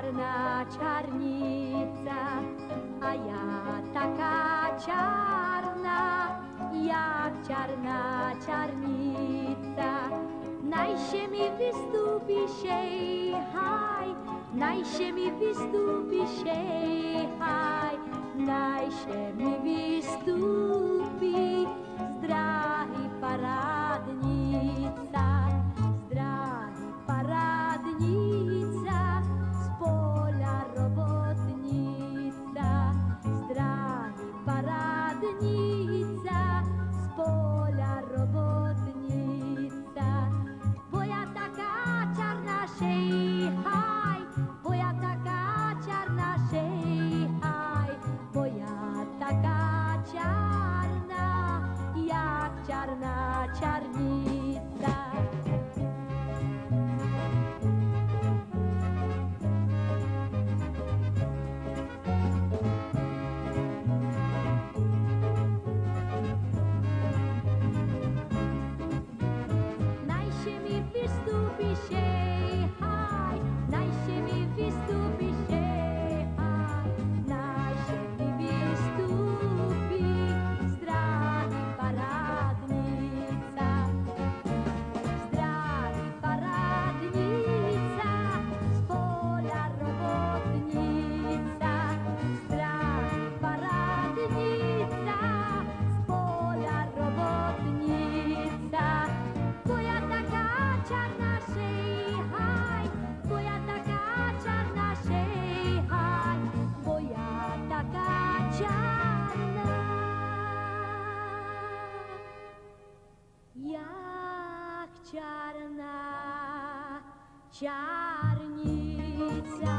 čarná čarnica, a ja taká čarná, jak čarná čarnica. Najše mi vystúpiš, haj, najše mi vystúpiš, haj, najše mi vystúpi z dráhy parádnica, z dráhy parádnica, z poľa robotnica, z dráhy parádnica, z poľa robotnica. Boja taká čarná haj, boja taká čarná haj, boja taká čarná, jak čarná čarnica. Najše mi vystúpiš, haj, najše mi vystúpiš, haj, najše mi vystúpi z dráhy parádnica, z dráhy parádnica, z poľa robotnica, z dráhy parádnica, z poľa robotnica. Boja taká čarná haj, boja taká čarná haj, boja taká čarná, jak čarná čarnica.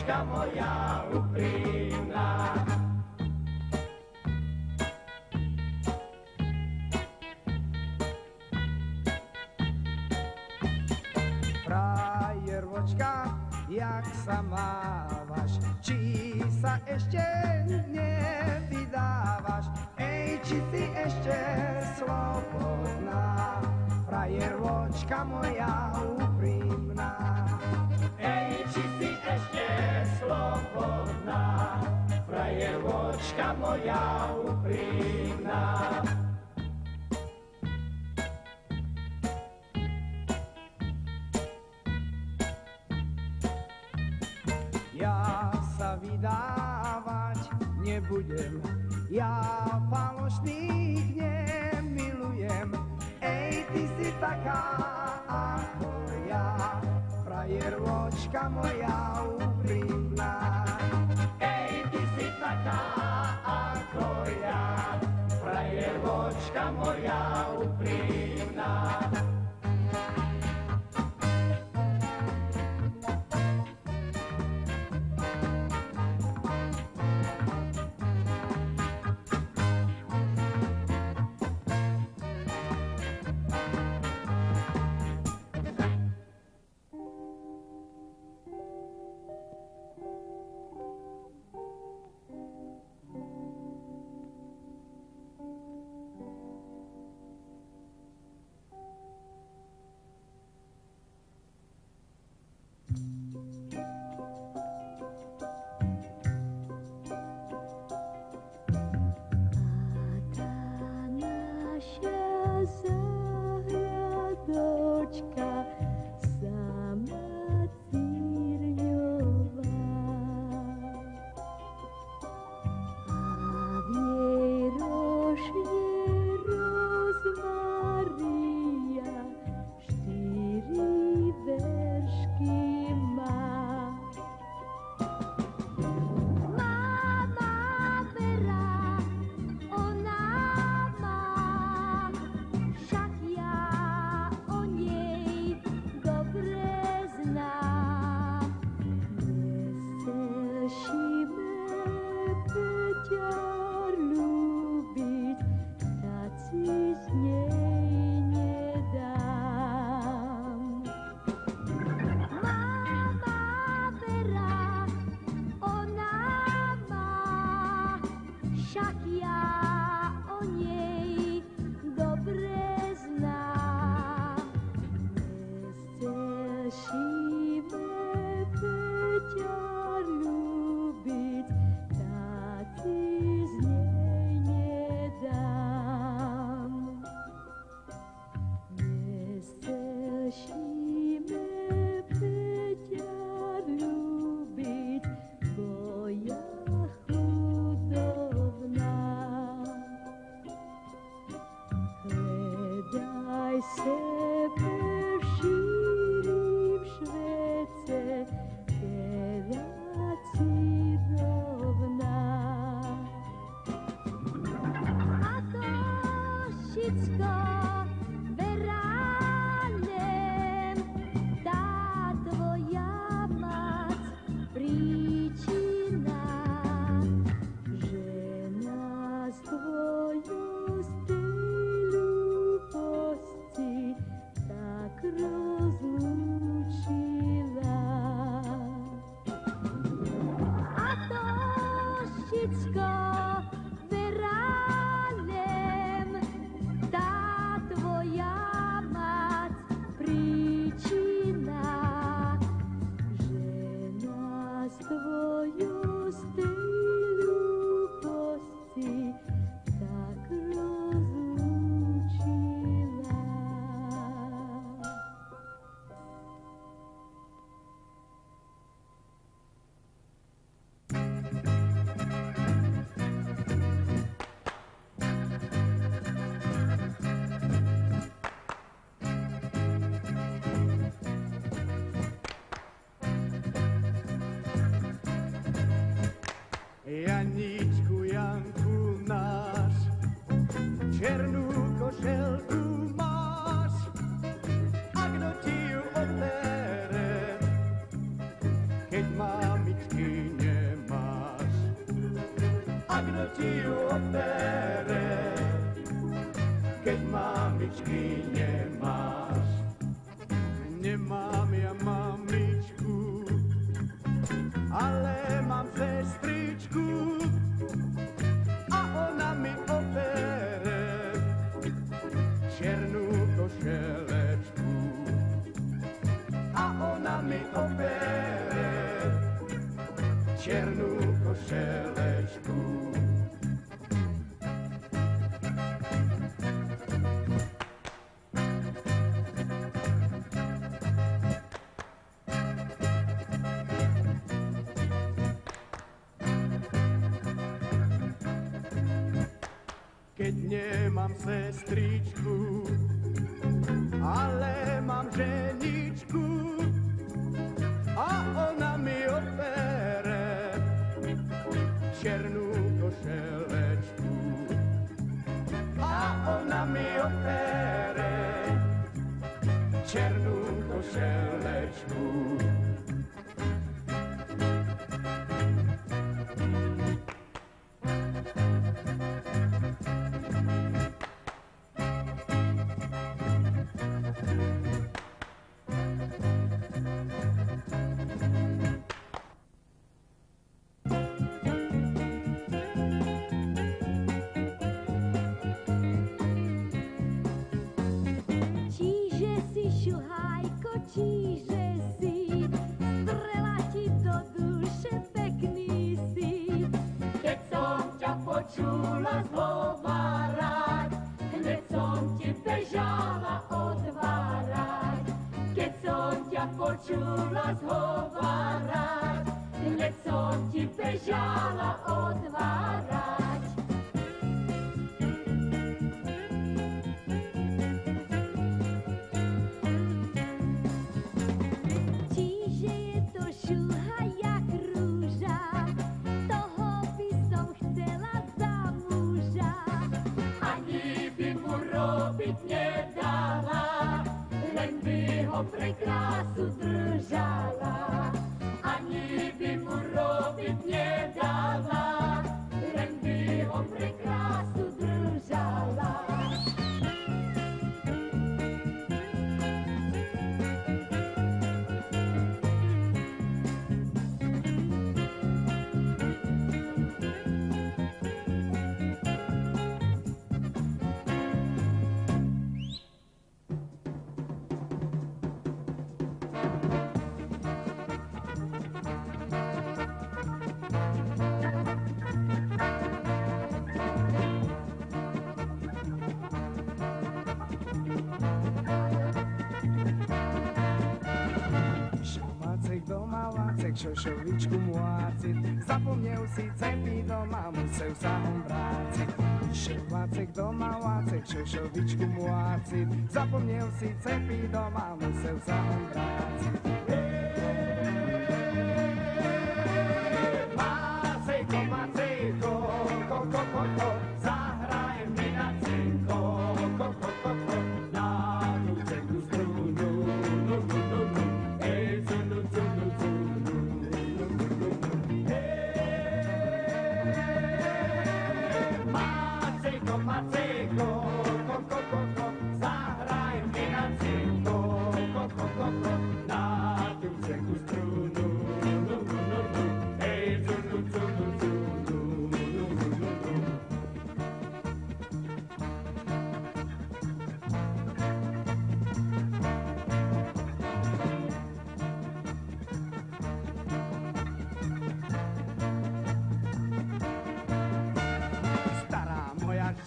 frajervočka moja úprimná. Frajervočka, jak sa mávaš, či sa ešte nevydávaš, či si ešte slobodná, frajervočka moja úprimná. Či si ešte slobodná, frajervočka moja úprimná. Ja sa vydávať nebudem, ja falošných nemilujem. Ty si taká ako ja, frajervočka moja úprimná. Ty si taká ako ja, frajervočka moja úprimná. černú košelečku. Keď nemám sestričku, ale mám ženičku a ona mi opere černú košelečku. A ona mi opere černú košelečku. Počula zhovárať, hneď som ti bežala otvárať. Keď som ťa počula zhovárať, hneď som ti bežala otvárať. Čiže je to šuha jak rúža, toho by som chcela za muža. Ani by mu robiť nedala, len by ho pre krásu držala. Ani by mu robiť nedala, len by ho pre krásu držala. Šošovičku mláciť, zapomnel si cepy doma, musel sa on vráciť. Išiel Vácek doma, Vácek šošovičku mláciť, zapomnel si cepy doma, musel sa on vráciť. Vácejko, Vácejko, ko, zahrajem mi na cinko, ko, na tú cenku strunu, cunu. Macejko, ko, zahraj mi na cinko, ko, na tú cenku strunu, hej, cunu.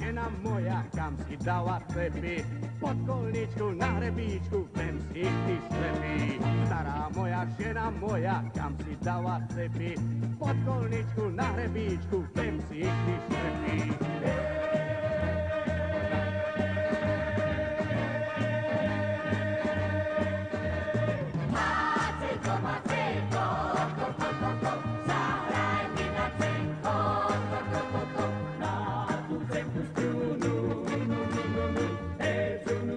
Žena moja, kam si dala cepy, pod kolničku na hrebíčku, vem si ty slepý. Stará moja žena moja, kam si dala cepy, pod kolničku na hrebíčku, vem si ty slepý. Macejko, ko, zahraj mi na cinko, ko, na tú cenku strunu, hej, cunu.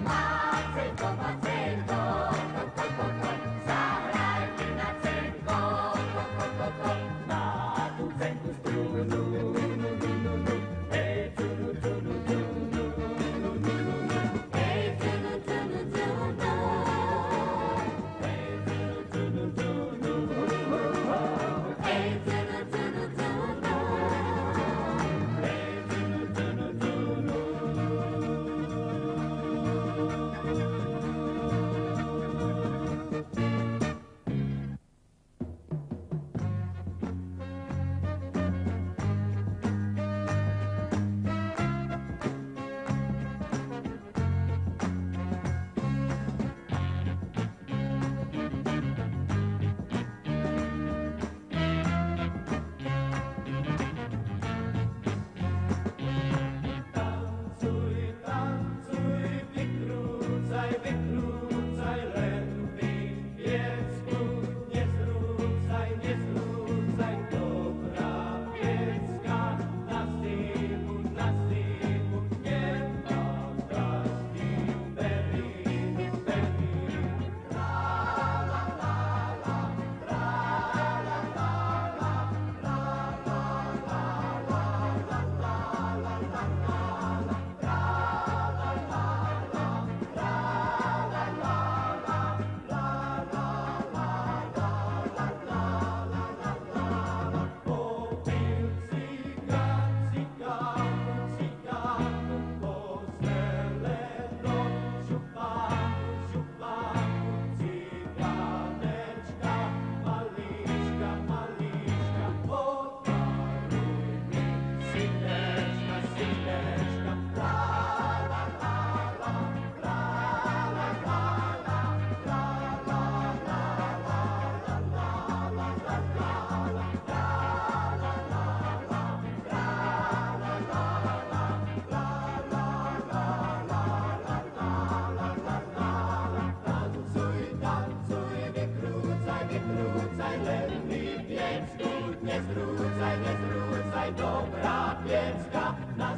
Macejko, zahraj mi na cinko, ko, na tú cenku strunu, hej, cunu. Nezrúcaj, dobrá piecka, na